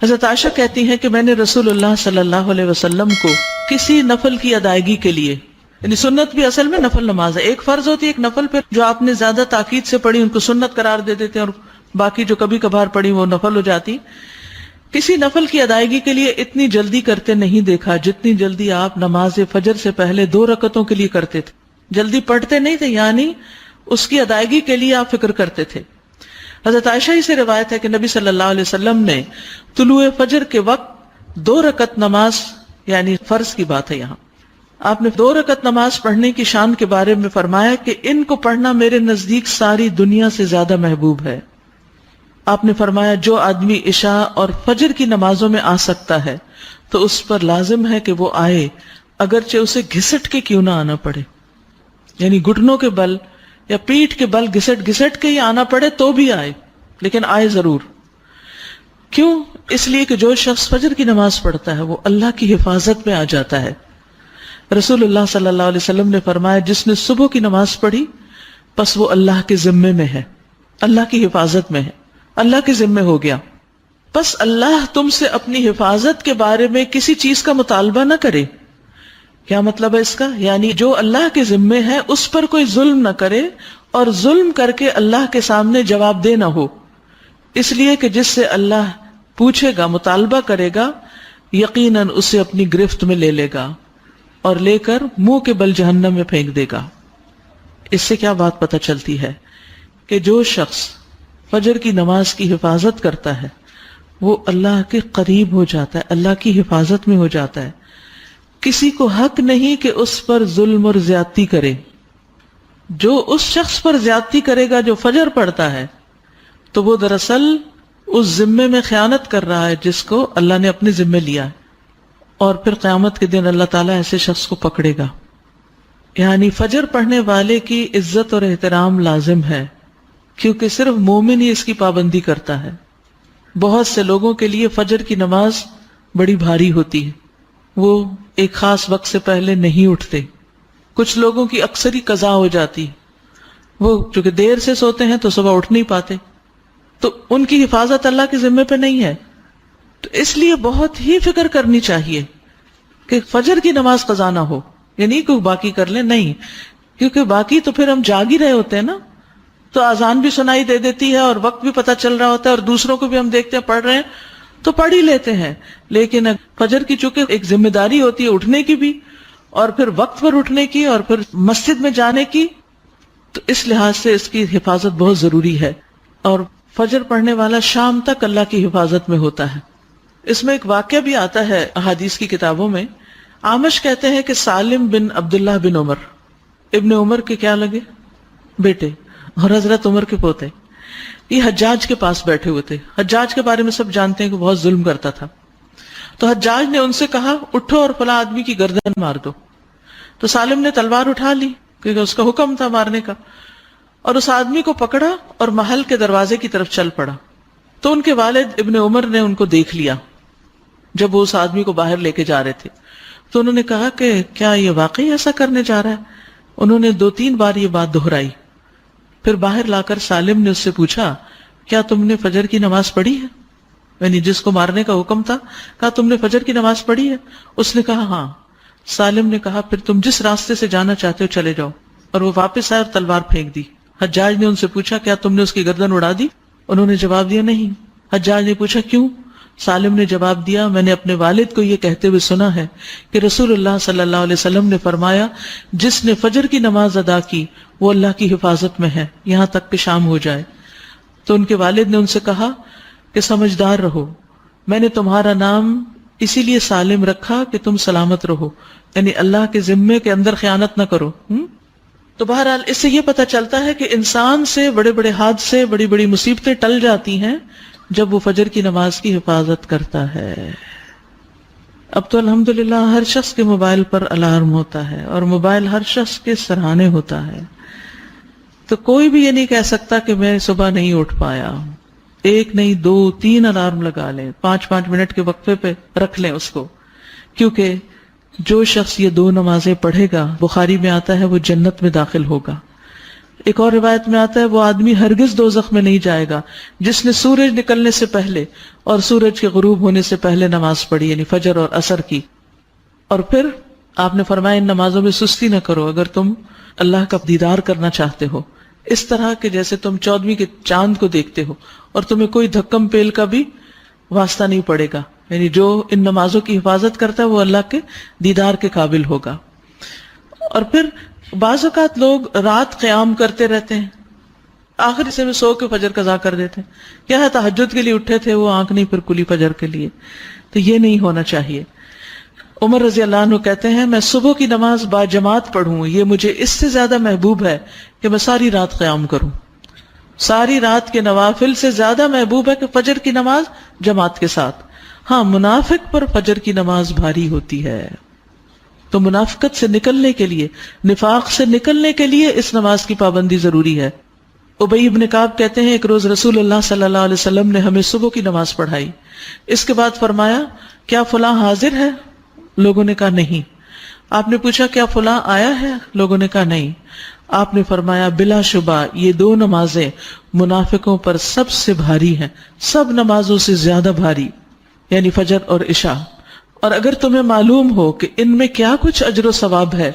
حضرت عائشہ کہتی ہیں کہ میں نے رسول اللہ صلی اللہ علیہ وسلم کو کسی نفل کی ادائیگی کے لیے، یعنی سنت بھی اصل میں نفل نماز ہے، ایک فرض ہوتی ہے ایک نفل، پھر جو آپ نے زیادہ تاکید سے پڑھی ان کو سنت قرار دے دیتے ہیں، اور باقی جو کبھی کبھار پڑھی وہ نفل ہو جاتی. کسی نفل کی ادائیگی کے لیے اتنی جلدی کرتے نہیں دیکھا جتنی جلدی آپ نماز فجر سے پہلے 2 رکعتوں کے لیے کرتے تھے. جلدی پڑھتے نہیں تھے، یعنی اس کی ادائیگی کے لیے آپ فکر کرتے تھے. حضرت عائشہ ہی سے روایت ہے کہ نبی صلی اللہ علیہ وسلم نے طلوع فجر کے وقت 2 رکعت نماز، یعنی فرض کی بات ہے یہاں، آپ نے 2 رکعت نماز پڑھنے کی شان کے بارے میں فرمایا کہ ان کو پڑھنا میرے نزدیک ساری دنیا سے زیادہ محبوب ہے. آپ نے فرمایا جو آدمی عشاء اور فجر کی نمازوں میں آ سکتا ہے تو اس پر لازم ہے کہ وہ آئے، اگرچہ اسے گھسٹ کے کیوں نہ آنا پڑے، یعنی گھٹنوں کے بل یا پیٹھ کے بل گھسٹ گھسٹ کے ہی آنا پڑے تو بھی آئے، لیکن آئے ضرور. کیوں؟ اس لیے کہ جو شخص فجر کی نماز پڑھتا ہے وہ اللہ کی حفاظت میں آ جاتا ہے. رسول اللہ صلی اللہ علیہ وسلم نے فرمایا جس نے صبح کی نماز پڑھی پس وہ اللہ کے ذمے میں ہے، اللہ کی حفاظت میں ہے، اللہ کے ذمے ہو گیا. پس اللہ تم سے اپنی حفاظت کے بارے میں کسی چیز کا مطالبہ نہ کرے. کیا مطلب ہے اس کا؟ یعنی جو اللہ کے ذمے ہے اس پر کوئی ظلم نہ کرے، اور ظلم کر کے اللہ کے سامنے جواب دے نہ ہو، اس لیے کہ جس سے اللہ پوچھے گا، مطالبہ کرے گا، یقیناً اسے اپنی گرفت میں لے لے گا اور لے کر منہ کے بل جہنم میں پھینک دے گا. اس سے کیا بات پتہ چلتی ہے کہ جو شخص فجر کی نماز کی حفاظت کرتا ہے وہ اللہ کے قریب ہو جاتا ہے، اللہ کی حفاظت میں ہو جاتا ہے. کسی کو حق نہیں کہ اس پر ظلم اور زیادتی کرے. جو اس شخص پر زیادتی کرے گا جو فجر پڑھتا ہے تو وہ دراصل اس ذمے میں خیانت کر رہا ہے جس کو اللہ نے اپنے ذمے لیا ہے، اور پھر قیامت کے دن اللہ تعالیٰ ایسے شخص کو پکڑے گا. یعنی فجر پڑھنے والے کی عزت اور احترام لازم ہے، کیونکہ صرف مومن ہی اس کی پابندی کرتا ہے. بہت سے لوگوں کے لیے فجر کی نماز بڑی بھاری ہوتی ہے، وہ ایک خاص وقت سے پہلے نہیں اٹھتے. کچھ لوگوں کی اکثر ہی قضا ہو جاتی، وہ چونکہ دیر سے سوتے ہیں تو صبح اٹھ نہیں پاتے، تو ان کی حفاظت اللہ کے ذمے پہ نہیں ہے. تو اس لیے بہت ہی فکر کرنی چاہیے کہ فجر کی نماز قضا نہ ہو، یعنی کوئی باقی کر لیں، نہیں، کیونکہ باقی تو پھر ہم جاگ ہی رہے ہوتے ہیں نا، تو اذان بھی سنائی دے دیتی ہے اور وقت بھی پتہ چل رہا ہوتا ہے، اور دوسروں کو بھی ہم دیکھتے ہیں پڑھ رہے ہیں تو پڑھ ہی لیتے ہیں. لیکن فجر کی چونکہ ایک ذمہ داری ہوتی ہے اٹھنے کی بھی، اور پھر وقت پر اٹھنے کی، اور پھر مسجد میں جانے کی، تو اس لحاظ سے اس کی حفاظت بہت ضروری ہے. اور فجر پڑھنے والا شام تک اللہ کی حفاظت میں ہوتا ہے. اس میں ایک واقعہ بھی آتا ہے احادیث کی کتابوں میں. عامش کہتے ہیں کہ سالم بن عبداللہ بن عمر، ابن عمر کے کیا لگے؟ بیٹے، اور حضرت عمر کے پوتے، یہ حجاج کے پاس بیٹھے ہوئے تھے. حجاج کے بارے میں سب جانتے ہیں کہ بہت ظلم کرتا تھا. تو حجاج نے ان سے کہا اٹھو اور فلاں آدمی کی گردن مار دو. تو سالم نے تلوار اٹھا لی کیونکہ اس کا حکم تھا مارنے کا، اور اس آدمی کو پکڑا اور محل کے دروازے کی طرف چل پڑا. تو ان کے والد ابن عمر نے ان کو دیکھ لیا جب وہ اس آدمی کو باہر لے کے جا رہے تھے. تو انہوں نے کہا کہ کیا یہ واقعی ایسا کرنے جا رہا ہے؟ انہوں نے 2-3 بار یہ بات دہرائی. پھر باہر لا کر سالم نے اس سے پوچھا کیا تم نے فجر کی نماز پڑھی ہے؟ یعنی جس کو مارنے کا حکم تھا، کہا تم نے فجر کی نماز پڑھی ہے؟ اس نے کہا ہاں. سالم نے کہا پھر تم جس راستے سے جانا چاہتے ہو چلے جاؤ. اور وہ واپس آئے اور تلوار پھینک دی. حجاج نے ان سے پوچھا کیا تم نے اس کی گردن اڑا دی؟ انہوں نے جواب دیا نہیں. حجاج نے پوچھا کیوں؟ سالم نے جواب دیا میں نے اپنے والد کو یہ کہتے ہوئے سنا ہے کہ رسول اللہ صلی اللہ علیہ وسلم نے فرمایا جس نے فجر کی نماز ادا کی وہ اللہ کی حفاظت میں ہے یہاں تک کہ شام ہو جائے. تو ان کے والد نے ان سے کہا کہ سمجھدار رہو، میں نے تمہارا نام اسی لیے سالم رکھا کہ تم سلامت رہو، یعنی اللہ کے ذمے کے اندر خیانت نہ کرو. تو بہرحال اس سے یہ پتہ چلتا ہے کہ انسان سے بڑے بڑے حادثے، بڑی بڑی مصیبتیں ٹل جاتی ہیں جب وہ فجر کی نماز کی حفاظت کرتا ہے. اب تو الحمدللہ ہر شخص کے موبائل پر الارم ہوتا ہے اور موبائل ہر شخص کے سرہانے ہوتا ہے، تو کوئی بھی یہ نہیں کہہ سکتا کہ میں صبح نہیں اٹھ پایا. 1 نہیں 2 3 الارم لگا لیں، 5 منٹ کے وقفے پہ رکھ لیں اس کو، کیونکہ جو شخص یہ 2 نمازیں پڑھے گا، بخاری میں آتا ہے، وہ جنت میں داخل ہوگا. ایک اور روایت میں آتا ہے وہ آدمی ہرگز دوزخ میں نہیں جائے گا جس نے سورج نکلنے سے پہلے اور سورج کے غروب ہونے سے پہلے نماز پڑھی، یعنی فجر اور عصر کی. اور پھر آپ نے فرمایا ان نمازوں میں سستی نہ کرو اگر تم اللہ کا دیدار کرنا چاہتے ہو، اس طرح کہ جیسے تم 14ویں کے چاند کو دیکھتے ہو اور تمہیں کوئی دھکم پیل کا بھی واسطہ نہیں پڑے گا. یعنی جو ان نمازوں کی حفاظت کرتا ہے وہ اللہ کے دیدار کے قابل ہوگا. اور پھر بعض اوقات لوگ رات قیام کرتے رہتے ہیں، آخر حصے میں سو کے فجر قضا کر دیتے ہیں. کیا ہے تہجد کے لیے اٹھے تھے وہ آنکھ نہیں پھر کھلی فجر کے لیے. تو یہ نہیں ہونا چاہیے. عمر رضی اللہ عنہ کہتے ہیں میں صبح کی نماز با جماعت پڑھوں یہ مجھے اس سے زیادہ محبوب ہے کہ میں ساری رات قیام کروں. ساری رات کے نوافل سے زیادہ محبوب ہے کہ فجر کی نماز جماعت کے ساتھ. ہاں منافق پر فجر کی نماز بھاری ہوتی ہے، تو منافقت سے نکلنے کے لیے، نفاق سے نکلنے کے لیے اس نماز کی پابندی ضروری ہے. ابی ابن کعب کہتے ہیں ایک روز رسول اللہ صلی اللہ علیہ وسلم نے ہمیں صبح کی نماز پڑھائی. اس کے بعد فرمایا کیا فلاں حاضر ہے؟ لوگوں نے کہا نہیں. آپ نے پوچھا کیا فلاں آیا ہے؟ لوگوں نے کہا نہیں. آپ نے فرمایا بلا شبہ یہ دو نمازیں منافقوں پر سب سے بھاری ہیں، سب نمازوں سے زیادہ بھاری، یعنی فجر اور عشاء. اور اگر تمہیں معلوم ہو کہ ان میں کیا کچھ اجر و ثواب ہے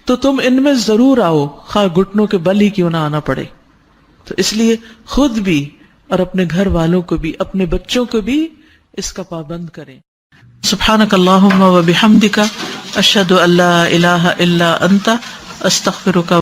تو تم ان میں ضرور آؤ، خواہ گھٹنوں کے بل ہی کیوں نہ آنا پڑے. تو اس لیے خود بھی اور اپنے گھر والوں کو بھی، اپنے بچوں کو بھی اس کا پابند کریں. سبحانک اللہم و بحمدک اشہد ان لا الہ الا انت استغفرک.